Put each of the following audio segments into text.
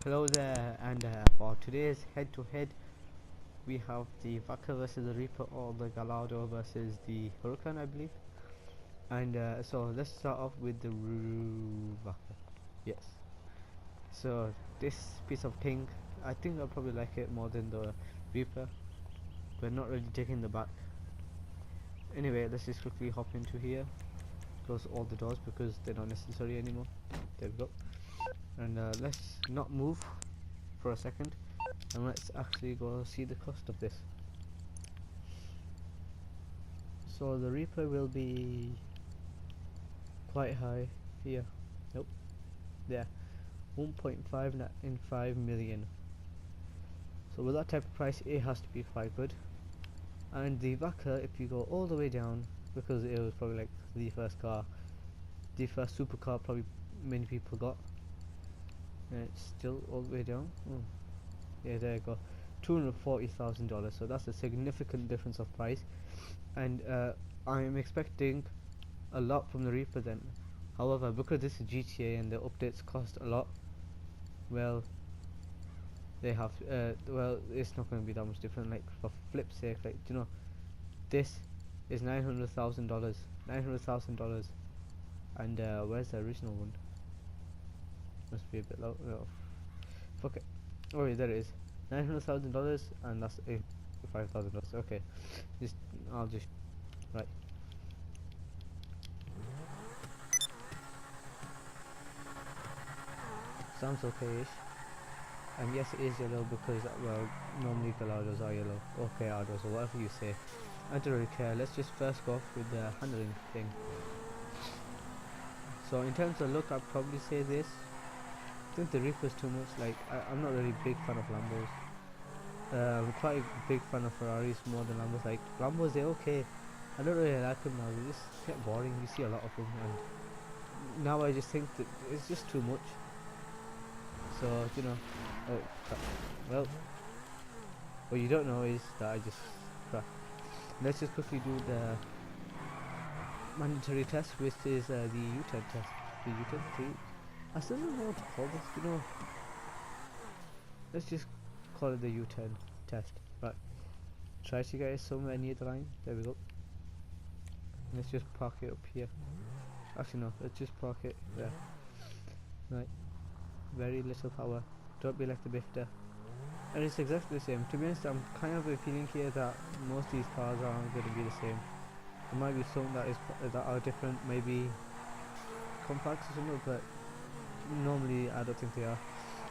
Hello there, and for today's head-to-head, we have the Vaca versus the Reaper, or the Gallardo versus the Hurricane, I believe. And so let's start off with the Vaca. Yes. So this piece of pink, I think I'll probably like it more than the Reaper. We're not really taking the back. Anyway, let's just quickly hop into here. Close all the doors because they're not necessary anymore. There we go. And let's not move for a second, and let's actually go see the cost of this. So the Reaper will be quite high here. Nope. There. 1.5 million. So with that type of price, it has to be quite good. And the Vaca, if you go all the way down, because it was probably like the first car, the first supercar probably many people got. And it's still all the way down. Yeah, there you go. $240,000. So that's a significant difference of price. And I am expecting a lot from the Reaper then. However, because this is GTA and the updates cost a lot, well, they have well, it's not going to be that much different. Like, for flip's sake, like, you know, this is $900,000. $900,000. And where's the original one? Must be a bit low. No, fuck it. Oh yeah, there it is. $900,000, and that's $5,000. Okay, just I'll just right. Sounds okay-ish. And yes, it is yellow because, well, normally Gallardos are yellow, or Gallardos, or whatever you say. I don't really care. Let's just first go off with the handling thing. So in terms of look, I'd probably say this. I think the Reaper's too much. Like, I'm not really a big fan of Lambos. I'm quite a big fan of Ferraris more than Lambos. Like, Lambos, they're okay. I don't really like them now. They just get boring. You see a lot of them, and now I just think that it's just too much. So, you know, well, what you don't know is that I just crap. Let's just quickly do the mandatory test, which is the U-turn test. The U-turn 3. I still don't know what to call this, you know. Let's just call it the U-turn test. Right. Try to get it somewhere near the line. There we go. Let's just park it up here. Actually no, let's just park it there. Right. Very little power. Don't be like the Bifter. And it's exactly the same. To be honest, I'm kind of a feeling here that most of these cars aren't going to be the same. There might be some that are different, maybe compacts or something, but normally I don't think they are.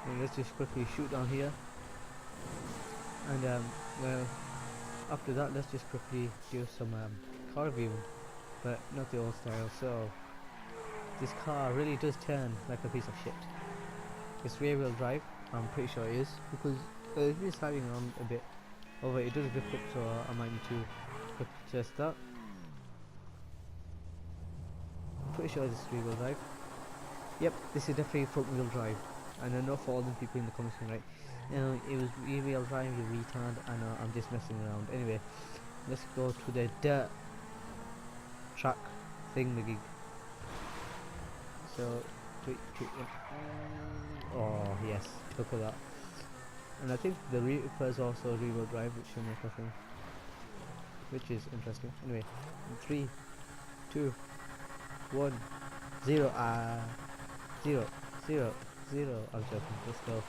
And let's just quickly shoot down here. And well, after that, let's just quickly do some car viewing, but not the old style. So this car really does turn like a piece of shit. It's rear wheel drive, I'm pretty sure it is, because it's been sliding around a bit. Although it does grip up, so I might need to quickly test that. I'm pretty sure this is rear wheel drive. Yep, this is definitely front wheel drive. And I know for all the people in the comments saying, right, you know, it was rear wheel drive, you retard. I know, I'm just messing around. Anyway, let's go to the dirt track thingamajig. So 3, 2, 1. Oh yes, look at that. And I think the Reaper is also rear wheel drive, which should make a thing, which is interesting. Anyway, 3, 2, 1, 0. 0, 0, 0. I'm joking. Let's go.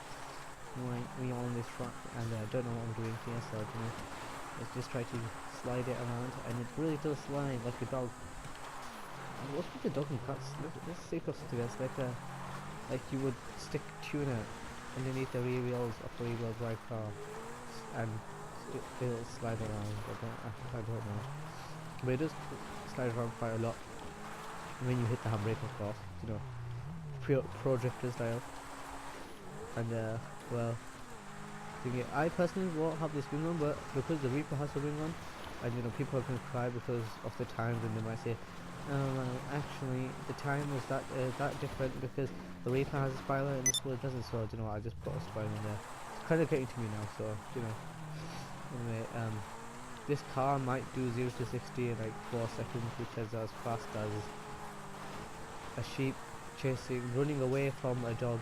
We are on this track, and I don't know what I'm doing here, so you know, let's just try to slide it around, and it really does slide like a dog. And what's with the dog and cats? Let's see close to this, like you would stick tuna underneath the rear wheels of a rear wheel drive car, and it'll slide around. I don't know, but it does slide around quite a lot when you hit the handbrake, of course. You know, pro drifter style. And well, I personally won't have this wing on, but because the Reaper has a wing on, and you know, people are going to cry because of the times, and they might say, oh well, actually the time was that different because the Reaper has a spoiler and this one doesn't. So you know, I just put a spoiler in there. It's kind of getting to me now, so you know. Anyway, this car might do 0 to 60 in like 4 seconds, which is as fast as a sheep running away from a dog.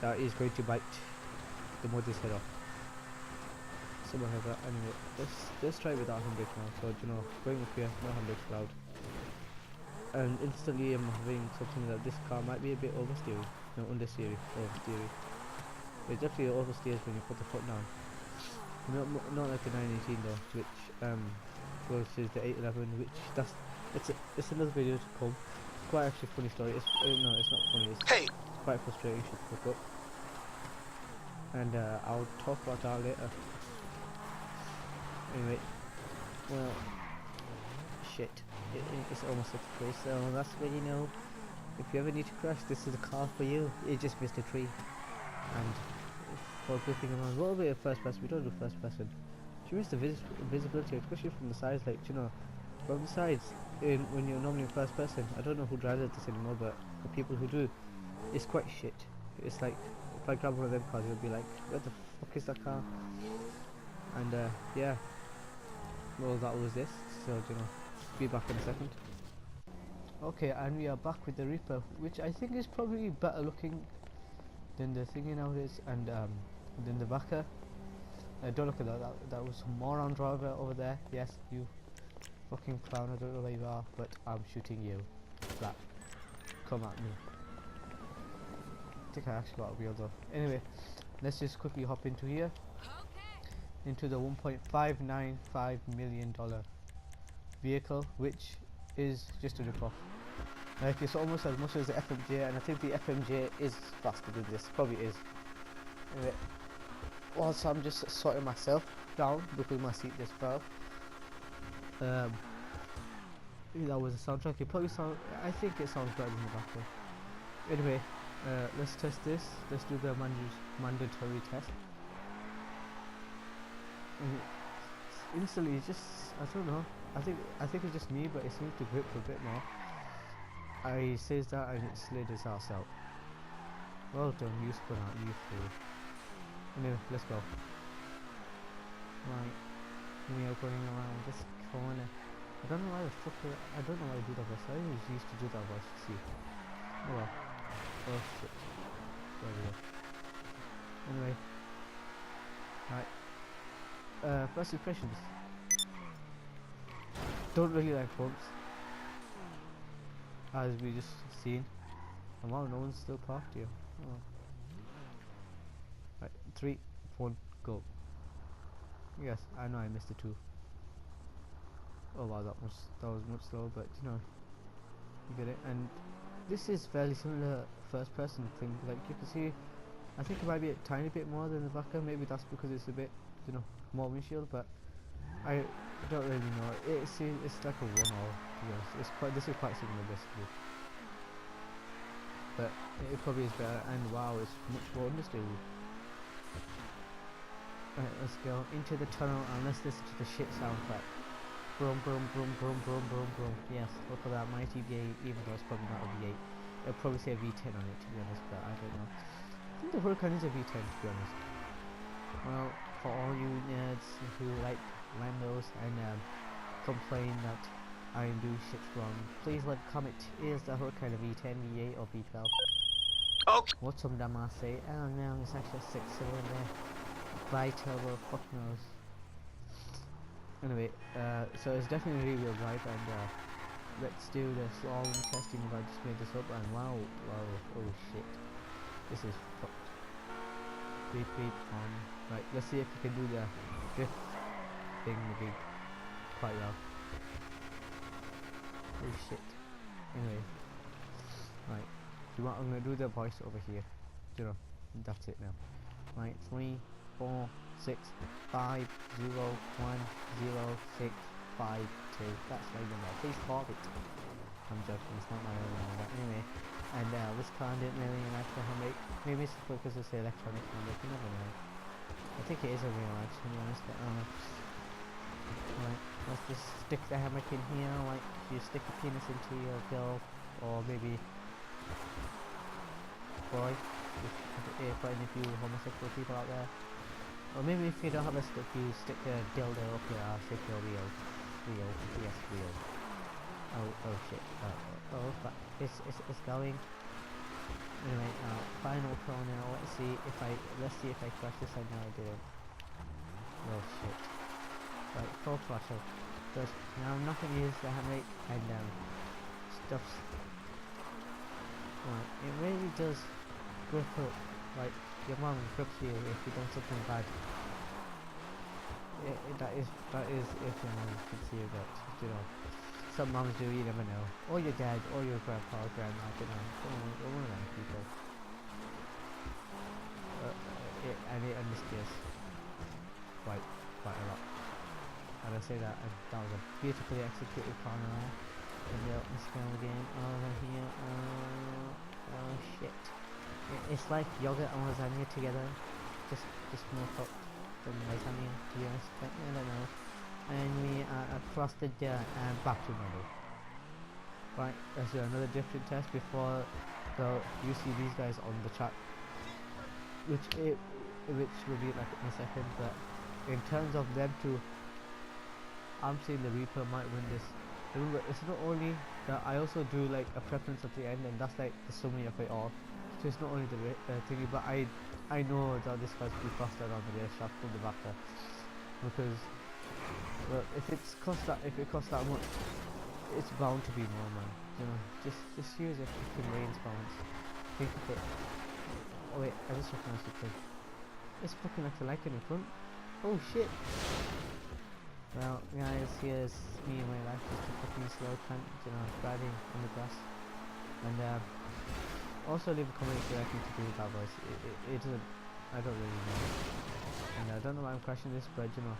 that is going to bite the mother's head off. Something like that. Anyway, let's try it without handbrake now. So you know, going up here, no handbrake allowed. And instantly I'm having something that this car might be a bit oversteering. No, understeering, oversteering. It definitely oversteers when you put the foot down. Not like the 918 though, which versus the 811, which it's another video to come. It's quite actually funny story. No, it's not funny. It's quite frustrating. Shut the fuck up. And I'll talk about that later. Anyway, well, shit. It's almost at the place, so that's where you know. If you ever need to crash, this is a car for you. It just missed a tree. And for flipping around, a little bit of first person. We don't do first person. You miss the visibility, especially from the sides. Like you know, from the sides, when you're normally in first person. I don't know who drives this anymore, but for people who do, it's quite shit. It's like if I grab one of them cars, it would be like, where the fuck is that car? And yeah, well that was this. So you know, be back in a second. Okay, and we are back with the Reaper, which I think is probably better looking than the thingy nowadays, and than the Vaca. Don't look at that. That was some moron driver over there. Yes, you fucking clown. I don't know where you are, but I'm shooting you. That. Come at me. I think I actually got a wheel though. Anyway, let's just quickly hop into here. Into the $1.595 million vehicle, which is just a rip-off. Like it's almost as much as the FMJ, and I think the FMJ is faster than this. Probably is. Anyway, whilst I'm just sorting myself down because my seat just fell. That was a soundtrack. It probably sound. I think it sounds better than the back. Anyway, let's test this. Let's do the mandatory test. And instantly, it just I don't know. I think it's just me, but it seems to grip a bit more. I says that and it slid his ass out. Well done, you spun out, you fool. Anyway, let's go. Right, we are going around this corner. I don't know why the fuck I don't know why I do that voice. I always used to do that voice. See. Oh well. Oh shit. There we go. Anyway. Right. First impressions. Don't really like bumps. As we just seen. And wow, no one's still parked here. Oh. Right, 3, 1, go. Yes, I know I missed a 2. Oh wow, that was much slower, but you know, you get it. And this is fairly similar first person thing. Like you can see, I think it might be a tiny bit more than the Vaca. Maybe that's because it's a bit, you know, more windshield. But I don't really know. It's like a 1 or to be honest. This is quite similar basically. But it probably is better. And wow, it's much more understandable. Right, let's go into the tunnel and let's listen to the shit soundtrack. Brum brum brum brum brum brum brum. Yes, look at that mighty V8, even though it's probably not a V8. It'll probably say a V10 on it to be honest, but I don't know. I think the Huracan is a V10 to be honest. Well, for all you nerds who like Lambos and complain that I am doing shit wrong, please leave a comment. Is the Huracan a V10, V8 or V12? Okay. What some dumbass say, oh no, it's actually a 6-cylinder. By turbo, fuck knows. Anyway, so it's definitely rear-wheel drive, and let's do the slalom testing. If I just made this up, and wow, oh shit, this is fucked. Beep on. Right, let's see if we can do the drift thing maybe quite well. Oh shit. Anyway, right. I'm gonna do the voice over here. You know, that's it now. Right, 3, 4, 6, 5, 0, 1, 0, 6, 5, 2. That's my number. Please call it. I'm joking, it's not my own number. Anyway, and this car didn't really like the handbrake. Maybe it's because it's the electronic handbrake, you never know. I think it is a real edge, to be honest, but right, let's just stick the handbrake in here, like you stick a penis into your girl, or maybe boy, for any of you homosexual people out there. Or maybe if you don't have a stick, you stick a dildo up your ass if you're real. Yes, real. Oh shit. Oh, but it's going. Anyway, final corner. Let's see if I crash this. I know I didn't. Oh shit. Right, full throttle. But now I'm not going to use the handbrake and stuffs. Right, it really does grip up. Like your mom grips you if you done something bad. That is if your mom grips you, but you know. Some moms do, you never know. Or your dad, or your grandpa, or grandma, you know. One of them people. And it understands quite a lot. And I say that, and that was a beautifully executed corner there. And let's go again over here. Oh shit. It's like yogurt and lasagna together. Just more cooked than lasagna, to be honest. But I don't know. And we are across the dirt and back to normal. Right, let's do another different test before you see these guys on the track, which will be like in a second. But in terms of them two, I'm saying the Reaper might win this. Remember, it's not only that I also do like a preference at the end, and that's like the summary of it all. So it's not only the thingy, but I know that this guy's be faster on the racetrack from the back there, because well, if it costs that much, it's bound to be more, man. You know, just use a fucking range balance. Think of it. Oh wait, I just recognized the thing. It's fucking like the light in the front. Oh shit. Well, guys, here's me and my life, just a fucking slow cunt, you know, riding on the grass. And also leave a comment if you like me to do that voice. It doesn't, I don't really know. And I don't know why I'm crashing this, but you know,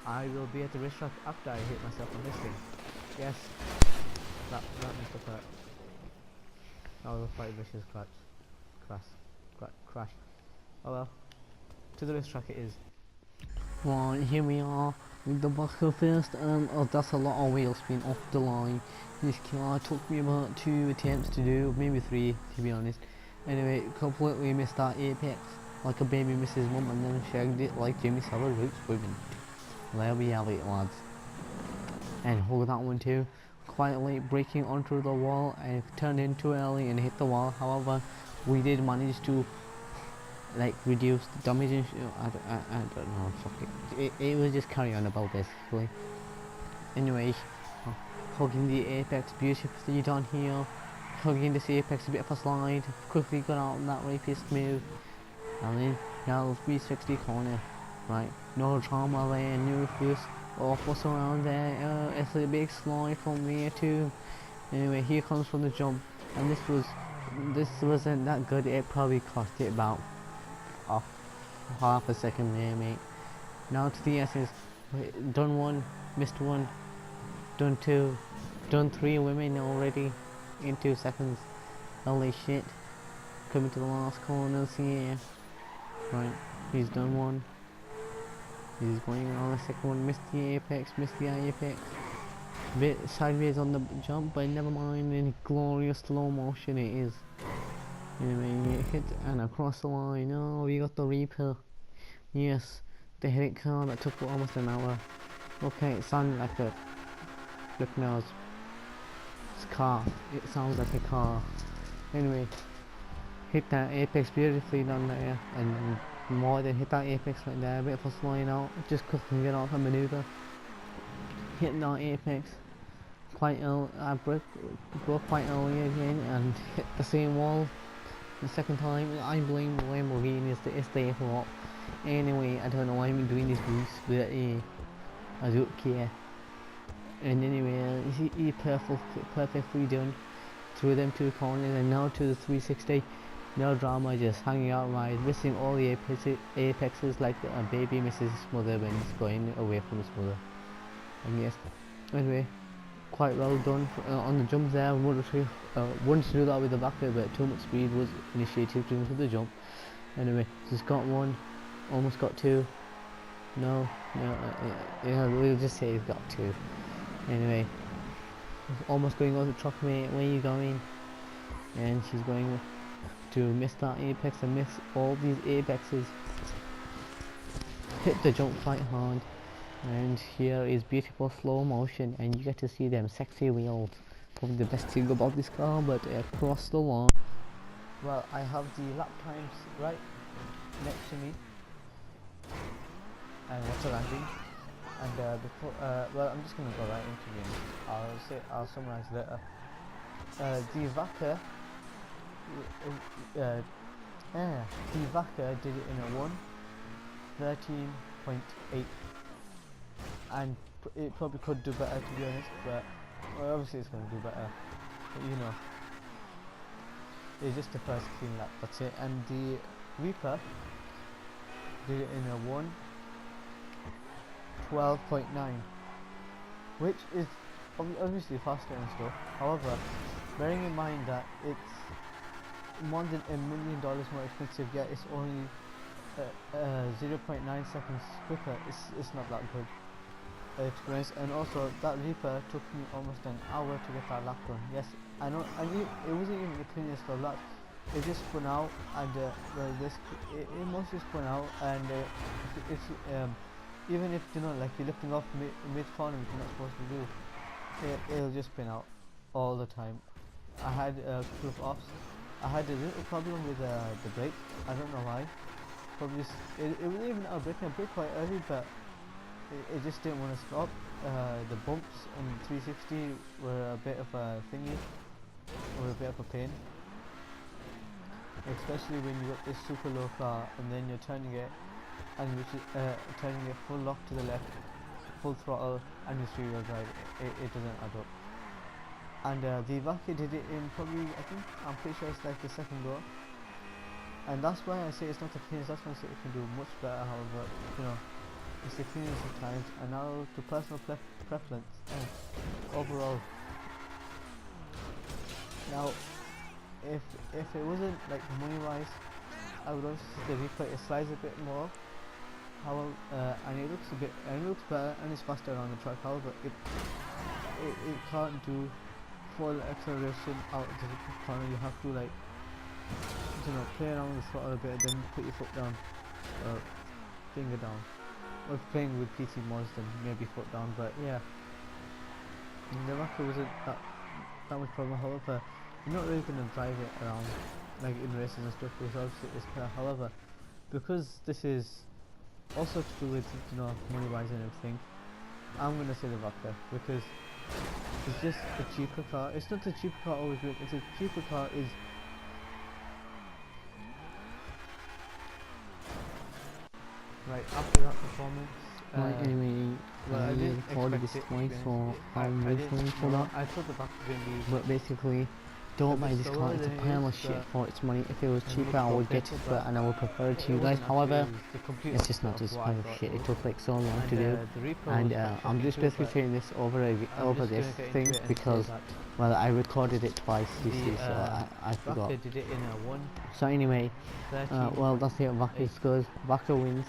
I will be at the racetrack after I hit myself on this thing. Yes, that must have hurt. That was a quite vicious crash. Oh well, to the racetrack it is. Right, here we are with the buckle first, and that's a lot of wheel spin off the line. This car took me about 2 attempts to do, maybe 3 to be honest. Anyway, completely missed that apex like a baby misses mum, and then shagged it like Jimmy Savile roots women. There we have it, lads. And hold that one too. Quite late braking onto the wall and turned in too early and hit the wall. However, we did manage to like reduce the damage and I don't know, fuck it. It was just carry on about basically. Anyway, hugging the apex beautifully down here. Hugging this apex, a bit of a slide. Quickly got out on that rapist move. And then now 360 corner. Right, no drama there, no fuss or fuss around there. It's a big slide from there too. Anyway, here comes from the jump, and this wasn't that good. It probably cost it about half a second there, mate. Now to the S's. Done one, missed one, done two, done 3 women already in 2 seconds. Holy shit. Coming to the last corners here. Right, he's done one. He's going on the second one, missed the apex, bit sideways on the jump, but never mind, in glorious slow motion it is. Anyway, hit and across the line. Oh, we got the Reaper. Yes, the headache car that took almost an hour. Okay, it sounded like a look nose. It's a car. It sounds like a car. Anyway, hit that apex beautifully down there, and more than hit that apex right there. A bit of a slide out, just quickly get off a maneuver. Hitting that apex quite early. I broke quite early again and hit the same wall the second time. I blame the Lamborghini. It's their fault. Anyway, I don't know why I'm doing this boost, but I don't care. And anyway, he perfectly done through them 2 corners, and now to the 360. No drama, just hanging out right, missing all the apexes like a baby misses his mother when he's going away from his mother. And yes, anyway, quite well done on the jump there. Wanted to do that with the backer, but too much speed was initiated into the jump. Anyway, just got 1, almost got 2. No, yeah, we'll just say he's got 2. Anyway, almost going over the truck, mate. Where are you going? And she's going to miss that apex and miss all these apexes. Hit the jump quite hard, and here is beautiful slow motion, and you get to see them sexy wheels. Probably the best thing about this car, but across the line. Well, I have the lap times right next to me, and what's a landing. And before, well, I'm just gonna go right into the. I'll summarize later. The Vaca, uh, the Vaca did it in a 1:13.8, and it probably could do better, to be honest. But well, obviously it's gonna do better. But, you know, it's just the first clean lap. That's it. And the Reaper did it in a 1:12.9, which is obviously faster and stuff. However, bearing in mind that it's more than $1 million more expensive, yet it's only 0.9 seconds quicker, it's not that good, to be honest. And also, that Reaper took me almost an hour to get that lap done. Yes, I know, and it wasn't even the cleanest of laps. It just spun out, and well, it mostly spun out, and it's even if you know, like you're lifting off mid corner, which you're not supposed to do, it'll just spin out all the time. I had a couple of offs. I had a little problem with the brake. I don't know why. Probably it wasn't even a brake. I braked quite early, but it just didn't want to stop. The bumps on 360 were a bit of a thingy, were a bit of a pain. Especially when you got this super low car and then you're turning it, and turning it full lock to the left, full throttle, and you're 3-wheel drive. It doesn't add up. And the Vaca did it in probably, I'm pretty sure it's like the second go. And that's why I say it's not the cleanest. That's why I say it can do much better. However, you know, it's the cleanest of times. And now to personal preference, overall. Now, if it wasn't like money wise, I would also say the Reaper, it slides a bit more. However, and it looks better and it's faster on the track. However, it can't do full acceleration out of the corner. You have to, like, you know, play around with the throttle a bit, then put your foot down, or finger down. Or if playing with PT mods, then maybe foot down. But yeah, the Vaca wasn't that much problem. However, you're not really gonna drive it around like in races and stuff, because obviously it's clear. However, because this is also to do with, you know, money wise and everything, I'm gonna say the Vaca, because it's just a cheaper car. It's not the cheaper car always wins. It's a cheaper car is right after that performance. Right, anyway, Well, I I didn't recorded expect this it, twice, so I I'm didn't sorry for know. that. I thought the Vaca was gonna be But basically, don't buy bit this slower car, it's a than it pile is, of shit but for its money. If it was and cheaper, I much more would get it, playful, but and I would prefer it to you guys. wasn't However, actually, it was the complete it's just not opposite this of what I pile of thought shit. it It was. took like so long And to do, the Reaper and was quite I'm shocking just too, basically but saying this over I'm over just this gonna get thing into it and say because, that well, I recorded it twice, you see, the so I forgot. Vaca did it in a So anyway, 1:13.8. well, that's it. Vaca is good. Vaca wins.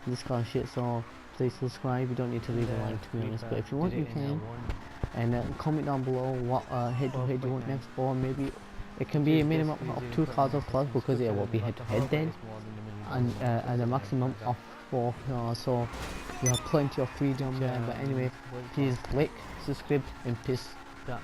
This car shit, so please subscribe. You don't need to And leave a like, to be honest, but Reaper if you did want, it you in a can. And comment down below what head-to-head you want 1:12.9. next, or maybe it can Which be a is minimum basically of 2 cars 0.9 of plus, seconds because it quicker will than the be Vaca. head-to-head However, then, it's more than $1 million more and a expensive and everything maximum like that. of 4 cars, so you have plenty of freedom Which there. But anyway, what is it please called? like, subscribe, and peace. That